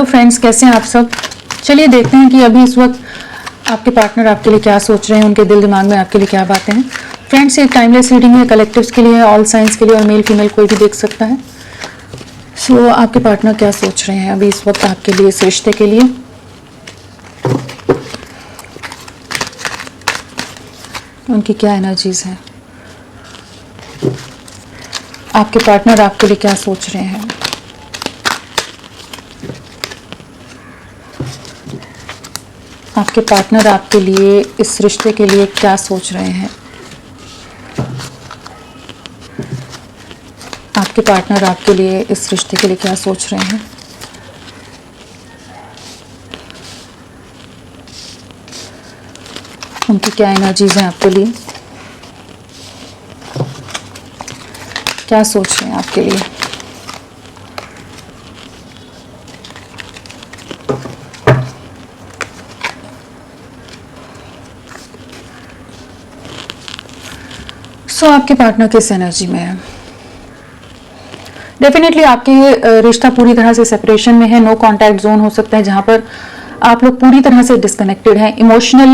Hello friends, कैसे हैं आप सब। चलिए देखते हैं कि अभी इस वक्त आपके पार्टनर आपके लिए क्या सोच रहे हैं, उनके दिल दिमाग में आपके लिए क्या बातें हैं। फ्रेंड्स, एक टाइमलेस रीडिंग है, कलेक्टिव्स के लिए है, ऑल साइंस के लिए, और मेल फीमेल कोई भी देख सकता है। सो आपके पार्टनर क्या सोच रहे हैं अभी इस वक्त आपके लिए, इस रिश्ते के लिए। उनकी क्या एनर्जीज हैं, आपके पार्टनर आपके लिए क्या सोच रहे हैं। आपके पार्टनर आपके लिए, इस रिश्ते के लिए क्या सोच रहे हैं। आपके पार्टनर आपके लिए, इस रिश्ते के लिए क्या सोच रहे हैं। उनकी क्या एनर्जीज हैं आपके लिए, क्या सोच रहे हैं आपके लिए। आपके पार्टनर किस एनर्जी में है। डेफिनेटली आपके रिश्ता पूरी तरह से सेपरेशन में है। नो कांटेक्ट जोन हो सकता है जहां पर आप लोग पूरी तरह से डिस्कनेक्टेड हैं। इमोशनल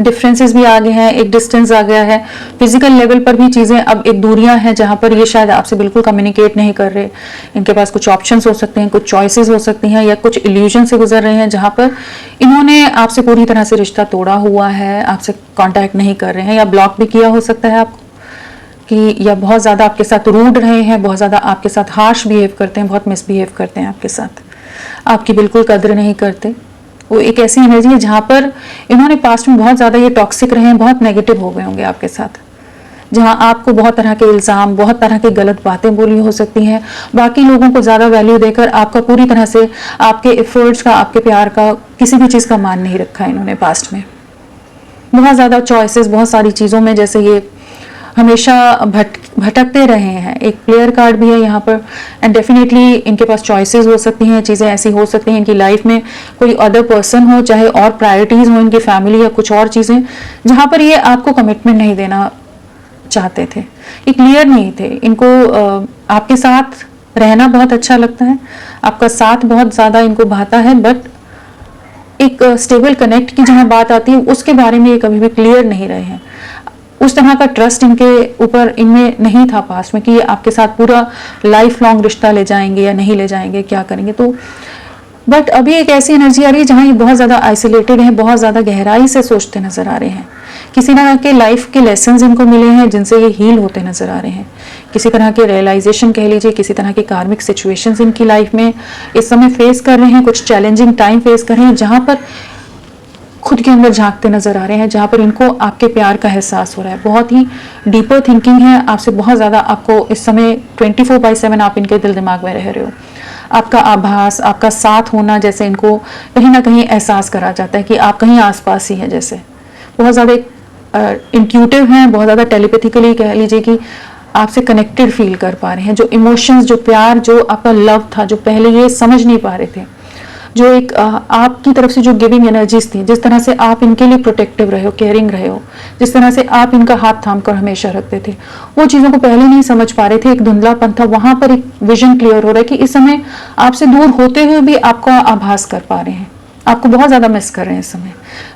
डिफरेंसेस भी आ गए हैं, एक डिस्टेंस आ गया है। फिजिकल लेवल पर भी चीज़ें अब एक दूरियां हैं जहां पर ये शायद आपसे बिल्कुल कम्युनिकेट नहीं कर रहे। इनके पास कुछ ऑप्शंस हो सकते हैं, कुछ चॉइसेस हो सकती हैं, या कुछ इल्यूजन से गुजर रहे हैं जहां पर इन्होंने आपसे पूरी तरह से रिश्ता तोड़ा हुआ है, आपसे कॉन्टैक्ट नहीं कर रहे हैं, या ब्लॉक भी किया हो सकता है आपको कि, या बहुत ज़्यादा आपके साथ रूड रहे हैं, बहुत ज़्यादा आपके साथ हार्श बिहेव करते हैं, बहुत मिसबिहेव करते हैं आपके साथ, आपकी बिल्कुल कदर नहीं करते। वो एक ऐसी एनर्जी है जहाँ पर इन्होंने पास्ट में बहुत ज़्यादा ये टॉक्सिक रहे हैं, बहुत नेगेटिव हो गए होंगे आपके साथ, जहाँ आपको बहुत तरह के इल्ज़ाम, बहुत तरह की गलत बातें बोली हो सकती हैं। बाकी लोगों को ज़्यादा वैल्यू देकर आपका पूरी तरह से, आपके एफर्ट्स का, आपके प्यार का, किसी भी चीज़ का मान नहीं रखा है इन्होंने पास्ट में। बहुत ज़्यादा चॉइसेस, बहुत सारी चीज़ों में जैसे ये हमेशा भटकते रहे हैं। एक प्लेयर कार्ड भी है यहाँ पर, एंड डेफिनेटली इनके पास चॉइसेस हो सकती हैं, चीज़ें ऐसी हो सकती हैं इनकी लाइफ में, कोई अदर पर्सन हो, चाहे और प्रायोरिटीज़ हो इनकी फैमिली या कुछ और चीज़ें, जहाँ पर ये आपको कमिटमेंट नहीं देना चाहते थे, ये क्लियर नहीं थे। इनको आपके साथ रहना बहुत अच्छा लगता है, आपका साथ बहुत ज़्यादा इनको भाता है, बट एक स्टेबल कनेक्ट की जहाँ बात आती है उसके बारे में ये कभी भी क्लियर नहीं रहे हैं। उस तरह का ट्रस्ट इनके ऊपर, इनमें नहीं था पास्ट में कि ये आपके साथ पूरा लाइफ लॉन्ग रिश्ता ले जाएंगे या नहीं ले जाएंगे, क्या करेंगे। तो बट अभी एक ऐसी एनर्जी आ रही है जहाँ ये बहुत ज़्यादा आइसोलेटेड है, बहुत ज़्यादा गहराई से सोचते नजर आ रहे हैं। किसी तरह के लाइफ के लेसन्स इनको मिले हैं जिनसे ये हील होते नजर आ रहे हैं। किसी तरह के रियलाइजेशन कह लीजिए, किसी तरह के कार्मिक सिचुएशंस इनकी लाइफ में इस समय फेस कर रहे हैं, कुछ चैलेंजिंग टाइम फेस कर रहे हैं, जहाँ पर खुद के अंदर झांकते नजर आ रहे हैं, जहाँ पर इनको आपके प्यार का एहसास हो रहा है। बहुत ही डीपर थिंकिंग है आपसे, बहुत ज़्यादा आपको इस समय 24/7 आप इनके दिल दिमाग में रह रहे हो। आपका आभास, आपका साथ होना जैसे इनको कहीं ना कहीं एहसास करा जाता है कि आप कहीं आसपास ही हैं। जैसे बहुत ज़्यादा इंट्यूटिव हैं, बहुत ज़्यादा टेलीपैथिकली कह लीजिए कि आपसे कनेक्टेड फील कर पा रहे हैं। जो इमोशंस, जो प्यार, जो आपका लव था, जो पहले ये समझ नहीं पा रहे थे, जो एक आपकी तरफ से जो गिविंग एनर्जीज थी, जिस तरह से आप इनके लिए प्रोटेक्टिव रहे हो, केयरिंग रहे हो, जिस तरह से आप इनका हाथ थाम कर हमेशा रखते थे, वो चीज़ों को पहले नहीं समझ पा रहे थे। एक धुंधलापन था, वहां पर एक विजन क्लियर हो रहा है कि इस समय आपसे दूर होते हुए भी आपका आभास कर पा रहे हैं, आपको बहुत ज़्यादा मिस कर रहे हैं इस समय।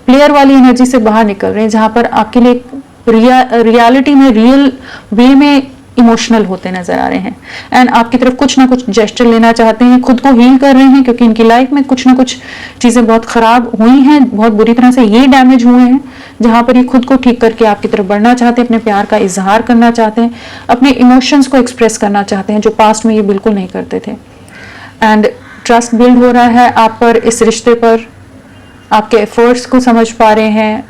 प्लेयर वाली एनर्जी से बाहर निकल रहे हैं जहाँ पर आपके लिए रियलिटी में, रियल वे में इमोशनल होते नजर आ रहे हैं, एंड आपकी तरफ कुछ ना कुछ जेस्चर लेना चाहते हैं, खुद को हील कर रहे हैं, क्योंकि इनकी लाइफ में कुछ ना कुछ चीजें बहुत खराब हुई हैं, बहुत बुरी तरह से ये डैमेज हुए हैं, जहां पर ये खुद को ठीक करके आपकी तरफ बढ़ना चाहते हैं, अपने प्यार का इजहार करना चाहते हैं, अपने इमोशंस को एक्सप्रेस करना चाहते हैं, जो पास्ट में ये बिल्कुल नहीं करते थे। एंड ट्रस्ट बिल्ड हो रहा है आप पर, इस रिश्ते पर, आपके एफर्ट्स को समझ पा रहे हैं।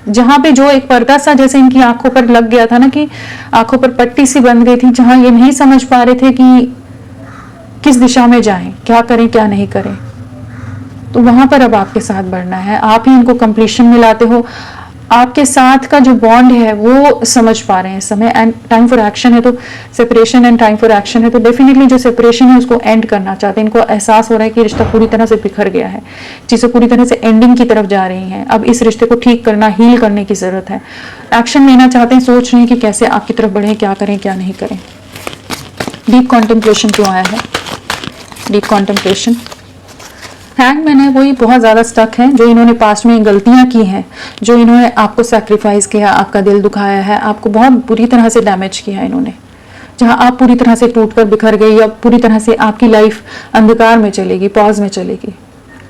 जहाँ पे जो एक पर्दा सा जैसे इनकी आंखों पर लग गया था ना, कि आंखों पर पट्टी सी बंध गई थी, जहाँ ये नहीं समझ पा रहे थे कि किस दिशा में जाएं, क्या करें क्या नहीं करें, तो वहां पर अब आपके साथ बढ़ना है। आप ही इनको कंप्लीशन में लाते हो, आपके साथ का जो बॉन्ड है वो समझ पा रहे हैं इस समय। एंड टाइम फॉर एक्शन है, तो separation and time for action है, तो डेफिनेटली जो सेपरेशन है उसको एंड करना चाहते हैं। इनको एहसास हो रहा है कि रिश्ता पूरी तरह से बिखर गया है, चीज़ें पूरी तरह से एंडिंग की तरफ जा रही हैं। अब इस रिश्ते को ठीक करना, हील करने की ज़रूरत है, एक्शन लेना चाहते हैं, सोच रहे हैं कि कैसे आपकी तरफ बढ़ें, क्या करें क्या नहीं करें। डीप कॉन्टेम्पलेशन क्यों आया है, डीप कॉन्टेम्पलेशन। हैंगमैन है वही बहुत ज़्यादा स्टक है, जो इन्होंने पास्ट में गलतियां की हैं, जो इन्होंने आपको सैक्रिफाइस किया, आपका दिल दुखाया है, आपको बहुत बुरी तरह से डैमेज किया इन्होंने, जहां आप पूरी तरह से टूटकर बिखर गई या पूरी तरह से आपकी लाइफ अंधकार में चलेगी, पॉज में चलेगी,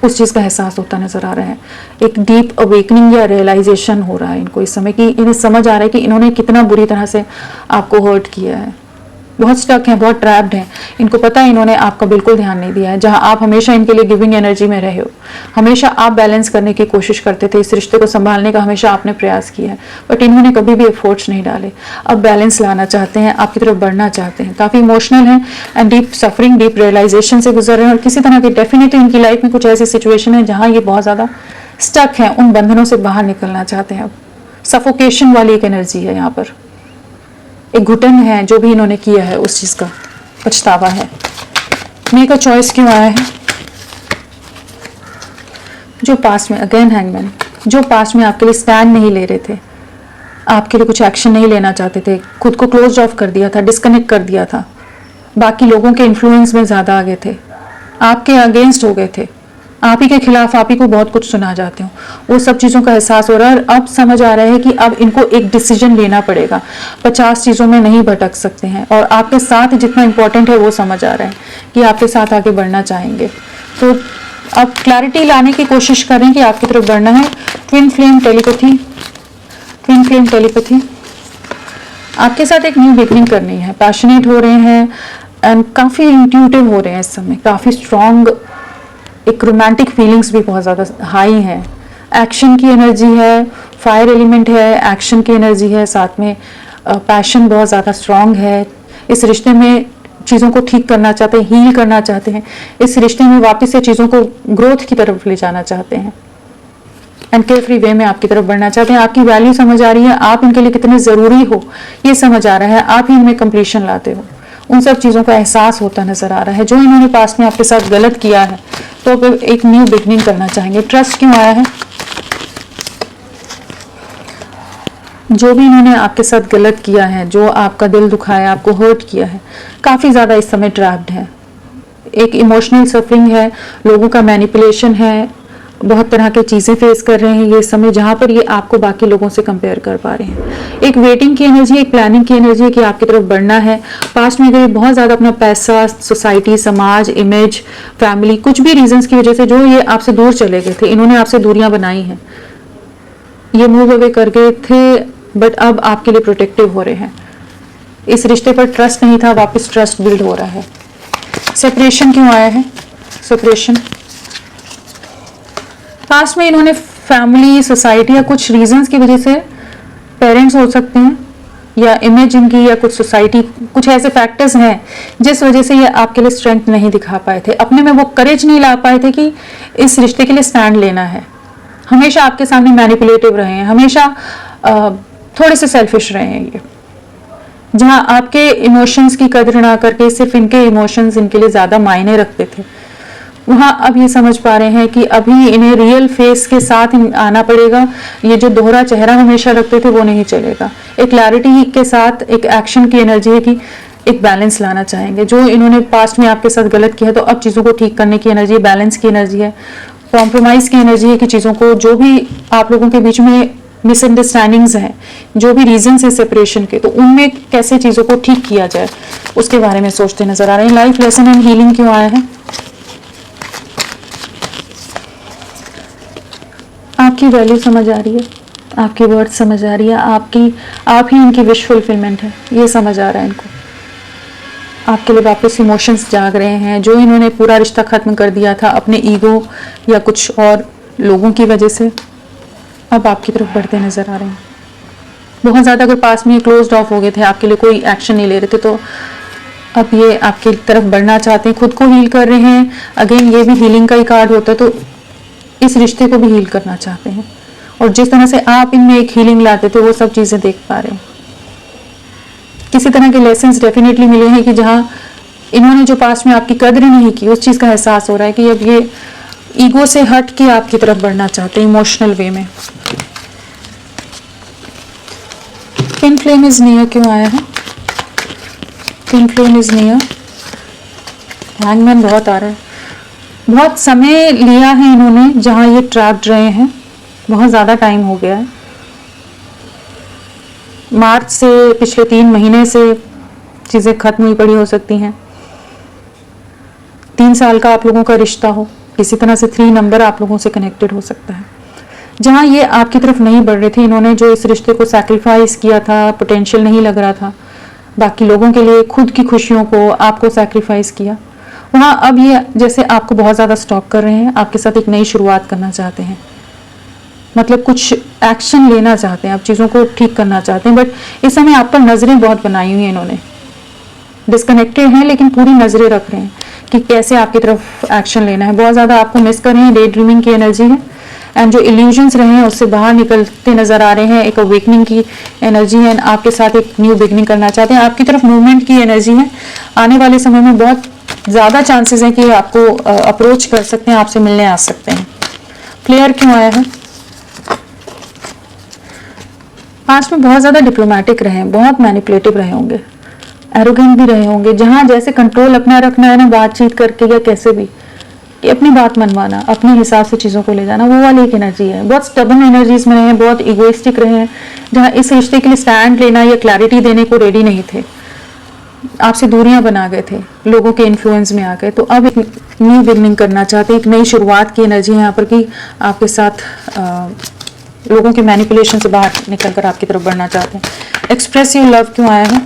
उस चीज़ का एहसास होता नजर आ रहा है। एक डीप अवेकनिंग या रियलाइजेशन हो रहा है इनको इस समय, कि इन्हें समझ आ रहा है कि इन्होंने कितना बुरी तरह से आपको हर्ट किया है। बहुत स्टक हैं, बहुत ट्रैप्ड हैं, इनको पता है इन्होंने आपका बिल्कुल ध्यान नहीं दिया है। जहां आप हमेशा इनके लिए गिविंग एनर्जी में रहे हो, हमेशा आप बैलेंस करने की कोशिश करते थे, इस रिश्ते को संभालने का हमेशा आपने प्रयास किया है, बट इन्होंने कभी भी एफर्ट्स नहीं डाले। अब बैलेंस लाना चाहते हैं, आपकी तरफ बढ़ना चाहते हैं, काफ़ी इमोशनल हैं and deep suffering, deep realization से गुजर रहे हैं। और किसी तरह की डेफिनेटली इनकी लाइफ में कुछ ऐसी सिचुएशन है जहाँ ये बहुत ज़्यादा स्टक हैं, उन बंधनों से बाहर निकलना चाहते हैं। अब सफोकेशन वाली एक एनर्जी है यहाँ पर, एक घुटन है, जो भी इन्होंने किया है उस चीज का पछतावा है। मेक अ चॉइस क्यों आया है? जो पास्ट में, अगेन हैंगमैन, जो पास्ट में आपके लिए स्टैंड नहीं ले रहे थे, आपके लिए कुछ एक्शन नहीं लेना चाहते थे, खुद को क्लोज ऑफ कर दिया था, डिस्कनेक्ट कर दिया था, बाकी लोगों के इन्फ्लुएंस में ज्यादा आगे थे, आपके अगेंस्ट हो गए थे, आप ही के खिलाफ आप ही को बहुत कुछ सुना जाते हो, वो सब चीज़ों का एहसास हो रहा है। और अब समझ आ रहा है कि अब इनको एक डिसीजन लेना पड़ेगा, 50 चीज़ों में नहीं भटक सकते हैं, और आपके साथ जितना इंपॉर्टेंट है वो समझ आ रहा है कि आपके साथ आगे बढ़ना चाहेंगे। तो अब क्लैरिटी लाने की कोशिश करें कि आपकी तरफ बढ़ना है। Twin flame telepathy, twin flame telepathy, आपके साथ एक न्यू बिगनिंग करनी है, पैशनेट हो रहे हैं एंड काफ़ी इंट्यूटिव हो रहे हैं इस समय, काफ़ी स्ट्रॉन्ग, एक रोमांटिक फीलिंग्स भी बहुत ज़्यादा हाई है, एक्शन की एनर्जी है, फायर एलिमेंट है, एक्शन की एनर्जी है, साथ में पैशन बहुत ज़्यादा स्ट्रॉन्ग है। इस रिश्ते में चीज़ों को ठीक करना चाहते हैं, हील करना चाहते हैं, इस रिश्ते में वापस से चीज़ों को ग्रोथ की तरफ ले जाना चाहते हैं एंड केयर फ्री वे में आपकी तरफ बढ़ना चाहते हैं। आपकी वैल्यू समझ आ रही है, आप इनके लिए कितने ज़रूरी हो ये समझ आ रहा है, आप ही इनमें कंप्लीशन लाते हो, उन सब चीज़ों का एहसास होता नजर आ रहा है। जो इन्होंने पास्ट में आपके साथ गलत किया है तो एक न्यू बिगनिंग करना चाहेंगे। ट्रस्ट क्यों आया है? जो भी इन्होंने आपके साथ गलत किया है, जो आपका दिल दुखाया, आपको हर्ट किया है, काफ़ी ज़्यादा इस समय ट्रैप्ड है, एक इमोशनल सफरिंग है, लोगों का मैनिपुलेशन है, बहुत तरह की चीज़ें फेस कर रहे हैं ये समय, जहाँ पर ये आपको बाकी लोगों से कंपेयर कर पा रहे हैं। एक वेटिंग की एनर्जी, एक प्लानिंग की एनर्जी है कि आपकी तरफ बढ़ना है। पास्ट में अगर ये बहुत ज़्यादा अपना पैसा, सोसाइटी, समाज, इमेज, फैमिली, कुछ भी रीजंस की वजह से जो ये आपसे दूर चले गए थे, इन्होंने आपसे दूरियां बनाई हैं, ये मूव अवे कर गए थे, बट अब आपके लिए प्रोटेक्टिव हो रहे हैं। इस रिश्ते पर ट्रस्ट नहीं था, वापस ट्रस्ट बिल्ड हो रहा है। सेपरेशन क्यों आया है? सेपरेशन, पास्ट में इन्होंने फैमिली, सोसाइटी या कुछ रीजंस की वजह से, पेरेंट्स हो सकते हैं या इमेज इनकी या कुछ सोसाइटी, कुछ ऐसे फैक्टर्स हैं जिस वजह से ये आपके लिए स्ट्रेंथ नहीं दिखा पाए थे, अपने में वो करेज नहीं ला पाए थे कि इस रिश्ते के लिए स्टैंड लेना है। हमेशा आपके सामने मैनिपुलेटिव रहे हैं, हमेशा थोड़े से सेल्फिश रहे हैं ये, जहां आपके इमोशंस की कदर ना करके सिर्फ इनके इमोशंस इनके लिए ज्यादा मायने रखते थे, वहाँ अब ये समझ पा रहे हैं कि अभी इन्हें रियल फेस के साथ आना पड़ेगा। ये जो दोहरा चेहरा हमेशा रखते थे वो नहीं चलेगा। एक क्लैरिटी के साथ एक एक्शन की एनर्जी है कि एक बैलेंस लाना चाहेंगे। जो इन्होंने पास्ट में आपके साथ गलत किया तो अब चीज़ों को ठीक करने की एनर्जी, बैलेंस की एनर्जी है, कॉम्प्रोमाइज की एनर्जी है कि चीज़ों को, जो भी आप लोगों के बीच में मिसअंडरस्टैंडिंग्स हैं, जो भी रीजंस है सेपरेशन के, तो उनमें कैसे चीज़ों को ठीक किया जाए उसके बारे में सोचते नजर आ रहे हैं। लाइफ लेसन एंड हीलिंग क्यों आया है? आपकी वैल्यू समझ आ रही है, आपकी वर्ड समझ आ रही है, आप ही इनकी विश फुलफिलमेंट है, ये समझ आ रहा है इनको। आपके लिए वापस इमोशंस जाग रहे हैं। जो इन्होंने पूरा रिश्ता खत्म कर दिया था अपने ईगो या कुछ और लोगों की वजह से, अब आपकी तरफ बढ़ते नजर आ रहे हैं। बहुत ज़्यादा अगर पास में क्लोज्ड ऑफ हो गए थे, आपके लिए कोई एक्शन नहीं ले रहे थे, तो अब ये आपकी तरफ बढ़ना चाहते हैं, खुद को हील कर रहे हैं। अगेन ये भी हीलिंग का ही कार्ड होता है, तो इस रिश्ते को भी हील करना चाहते हैं, और जिस तरह से आप इनमें एक हीलिंग लाते थे वो सब चीज़ें देख पा रहे हैं। किसी तरह के लेसन्स डेफिनेटली मिले हैं कि जहाँ इन्होंने जो पास्ट में आपकी कदर नहीं की, उस चीज़ का एहसास हो रहा है कि अब ये ईगो से हट के आपकी तरफ बढ़ना चाहते हैं इमोशनल वे में। ट्विन फ्लेम इज नियर क्यों आया है? Twin flame is near, hangman बहुत आ रहा है, बहुत समय लिया है इन्होंने जहां ये ट्रैप्ड रहे हैं, बहुत ज़्यादा टाइम हो गया है। मार्च से पिछले 3 महीने से चीज़ें खत्म हुई पड़ी हो सकती हैं। 3 साल का आप लोगों का रिश्ता हो, किसी तरह से 3 नंबर आप लोगों से कनेक्टेड हो सकता है। जहां ये आपकी तरफ नहीं बढ़ रहे थे, इन्होंने जो इस रिश्ते को सैक्रिफाइस किया था, पोटेंशियल नहीं लग रहा था, बाकी लोगों के लिए खुद की खुशियों को आपको सैक्रिफाइस किया, वहाँ अब ये जैसे आपको बहुत ज़्यादा स्टॉक कर रहे हैं, आपके साथ एक नई शुरुआत करना चाहते हैं, मतलब कुछ एक्शन लेना चाहते हैं, आप चीज़ों को ठीक करना चाहते हैं। बट इस समय आप पर नज़रें बहुत बनाई हुई हैं इन्होंने, डिस्कनेक्टेड हैं लेकिन पूरी नज़रें रख रहे हैं कि कैसे आपकी तरफ एक्शन लेना है। बहुत ज़्यादा आपको मिस कर रहे हैं, डे ड्रीमिंग की एनर्जी है, एंड जो इल्यूजन्स रहे हैं उससे बाहर निकलते नजर आ रहे हैं, एक अवेकनिंग की एनर्जी है, आपके साथ एक न्यू बिगनिंग करना चाहते हैं। आपकी तरफ मूवमेंट की एनर्जी है, आने वाले समय में बहुत ज़्यादा चांसेस हैं कि आपको अप्रोच कर सकते हैं, आपसे मिलने आ सकते हैं। क्लियर क्यों आया है? पास्ट में बहुत ज़्यादा डिप्लोमेटिक रहे, बहुत मैनिपुलेटिव रहे होंगे, एरोगेंट भी रहे होंगे, जहाँ जैसे कंट्रोल अपना रखना है ना, बातचीत करके या कैसे भी, कि अपनी बात मनवाना, अपने हिसाब से चीज़ों को ले जाना, वो वाली एक एनर्जी है। बहुत स्टबन एनर्जीज में रहे हैं, बहुत इगोइस्टिक रहे हैं, जहाँ इस रिश्ते के लिए स्टैंड लेना या क्लैरिटी देने को रेडी नहीं थे, आपसे दूरियां बना गए थे, लोगों के इन्फ्लुएंस में आ गए। तो अब एक न्यू बिगनिंग करना चाहते हैं, एक नई शुरुआत की एनर्जी है यहाँ पर कि आपके साथ लोगों के मैनिपुलेशन से बाहर निकल कर आपकी तरफ बढ़ना चाहते हैं। एक्सप्रेस योर लव क्यों आया है?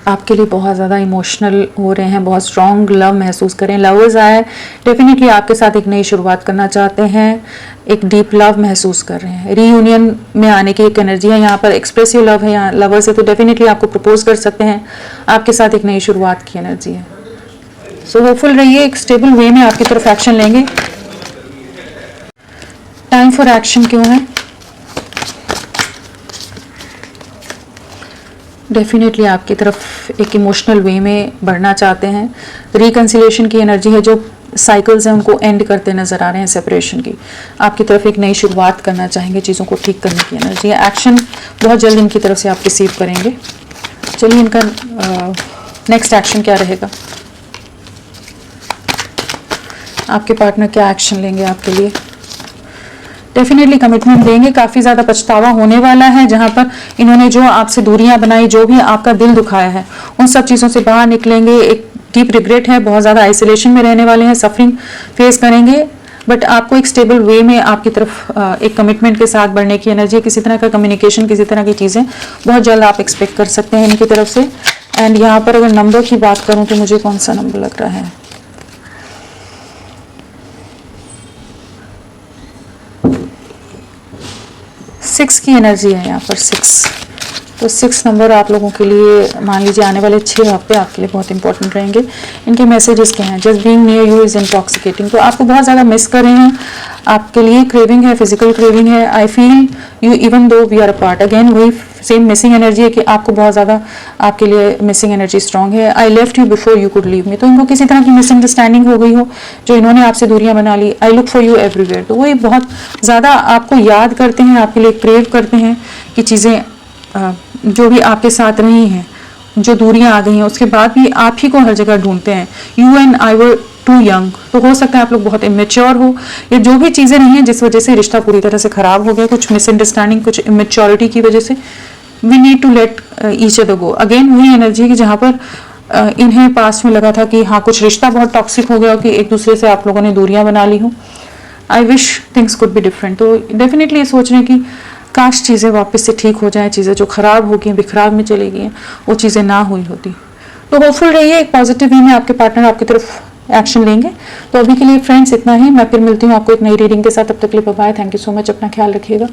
आपके लिए बहुत ज़्यादा इमोशनल हो रहे हैं, बहुत स्ट्रॉन्ग लव महसूस करें। लवर्स आया है, डेफिनेटली आपके साथ एक नई शुरुआत करना चाहते हैं, एक डीप लव महसूस कर रहे हैं, रीयूनियन में आने की एक एनर्जी है यहाँ पर। एक्सप्रेसिव लव है यहाँ लवर्स है, तो डेफिनेटली आपको प्रपोज कर सकते हैं, आपके साथ एक नई शुरुआत की एनर्जी है। सो होपफुल रहिए, एक स्टेबल वे में आपकी तरफ एक्शन लेंगे। टाइम फॉर एक्शन क्यों है? डेफिनेटली आपकी तरफ एक इमोशनल वे में बढ़ना चाहते हैं। रिकन्सिलेशन की एनर्जी है, जो साइकिल्स हैं उनको एंड करते नजर आ रहे हैं, सेपरेशन की। आपकी तरफ एक नई शुरुआत करना चाहेंगे, चीज़ों को ठीक करने की एनर्जी है। एक्शन बहुत जल्द इनकी तरफ से आप रिसीव करेंगे। चलिए, इनका नेक्स्ट एक्शन क्या रहेगा? आपके पार्टनर क्या एक्शन लेंगे आपके लिए? डेफिनेटली कमिटमेंट देंगे। काफ़ी ज़्यादा पछतावा होने वाला है, जहाँ पर इन्होंने जो आपसे दूरियां बनाई, जो भी आपका दिल दुखाया है, उन सब चीज़ों से बाहर निकलेंगे। एक डीप रिग्रेट है, बहुत ज़्यादा आइसोलेशन में रहने वाले हैं, सफरिंग फेस करेंगे, बट आपको एक स्टेबल वे में आपकी तरफ एक कमिटमेंट के साथ बढ़ने की एनर्जी, किसी तरह का कम्युनिकेशन, किसी तरह की चीज़ें बहुत जल्द आप एक्सपेक्ट कर सकते हैं इनकी तरफ से। एंड यहाँ पर अगर नंबर की बात करूँ तो मुझे कौन सा नंबर लग रहा है? 6 की एनर्जी है यहाँ पर, 6। तो 6 नंबर आप लोगों के लिए मान लीजिए आने वाले 6 हफ्ते आपके लिए बहुत इंपॉर्टेंट रहेंगे। इनके मैसेजेस क्या हैं? Just being near you is intoxicating. तो आपको बहुत ज़्यादा मिस कर रहे हैं, आपके लिए क्रेविंग है, फिजिकल क्रेविंग है। I feel you even though we are apart. Again वही सेम मिसिंग एनर्जी है कि आपको बहुत ज़्यादा आपके लिए मिसिंग एनर्जी स्ट्रॉन्ग है। I left you before you could leave me. तो इनको किसी तरह की मिसअंडरस्टैंडिंग हो गई हो, जो इन्होंने आपसे दूरियां बना ली। I look for you everywhere. तो वही बहुत ज़्यादा आपको याद करते हैं, आपके लिए क्रेव करते हैं कि चीज़ें जो भी आपके साथ रही हैं, जो दूरियां आ गई हैं, उसके बाद भी आप ही को हर जगह ढूंढते हैं। You and I were too young. तो हो सकता है आप लोग बहुत इमेच्योर हो, या जो भी चीज़ें नहीं हैं जिस वजह से रिश्ता पूरी तरह से खराब हो गया, कुछ मिसअंडरस्टैंडिंग, कुछ इमेच्योरिटी की वजह से। We need to let each other go. Again वही एनर्जी कि जहाँ पर इन्हें पास में लगा था कि हाँ कुछ रिश्ता बहुत टॉक्सिक हो गया, कि एक दूसरे से आप लोगों ने दूरियां बना ली हो। I wish things could be different. तो डेफिनेटली ये सोच रहे हैं कि काश चीज़ें वापस से ठीक हो जाएं, चीज़ें जो खराब हो गई हैं, बिखराव में चली गई हैं, वो चीज़ें ना हुई होती। तो होपफुल रहिए, एक पॉजिटिव वे में आपके पार्टनर आपकी तरफ एक्शन लेंगे। तो अभी के लिए फ्रेंड्स इतना ही। मैं फिर मिलती हूँ आपको एक नई रीडिंग के साथ। तब तक के लिए bye bye. Thank you so much. अपना ख्याल रखिएगा।